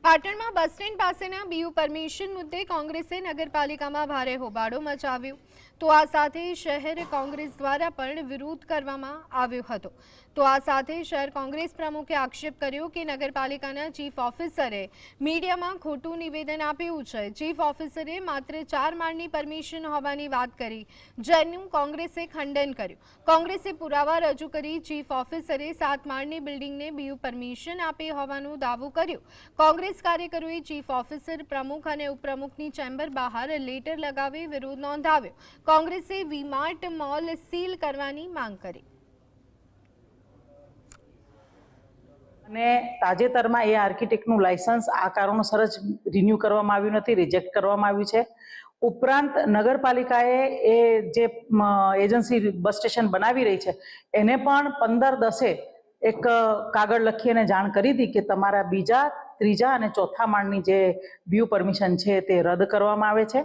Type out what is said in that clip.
પાટણમાં bus stand પાસેના BU permission મુદ્દે કોંગ્રેસે નગરપાલિકામાં ભારે હોબાળો મચાવ્યો તો આ સાથે શહેર કોંગ્રેસ દ્વારા પણ વિરોધ કરવામાં આવ્યો હતો। તો આ સાથે શહેર કોંગ્રેસ પ્રમુખે આક્ષેપ કર્યો કે નગરપાલિકાના ચીફ ઓફિસરે મીડિયામાં ખોટું નિવેદન આપ્યું છે। ચીફ ઓફિસરે માત્ર 4 માળની પરમિશન હોવાની વાત કરી, જેનું કોંગ્રેસે ખંડન કર્યું। કોંગ્રેસે પુરાવા રજૂ કરી ચીફ ઓફિસરે 7 માળની બિલ્ડિંગને બીયુ પરમિશન આપી હોવાનો દાવો કર્યો। કોંગ્રેસ કાર્યકરોએ ચીફ ઓફિસર, પ્રમુખ અને ઉપપ્રમુખની ચેમ્બર બહાર લેટર લગાવી વિરોધ નોંધાવ્યો। કોંગ્રેસે વી-માર્ટ મોલ સીલ કરવાની માંગ કરી। અને તાજેતરમાં એ આર્કિટેક્ટનું લાયસન્સ આ કારણોસર જ રિન્યુ કરવામાં આવ્યું નથી, રિજેક્ટ કરવામાં આવ્યું છે। ઉપરાંત નગરપાલિકાએ એ જે એજન્સી બસ સ્ટેશન બનાવી રહી છે એને પણ 15/10 એક કાગળ લખી અને જાણ કરી હતી કે તમારા બીજા, ત્રીજા અને ચોથા માળની જે બીયુ પરમિશન છે તે રદ કરવામાં આવે છે।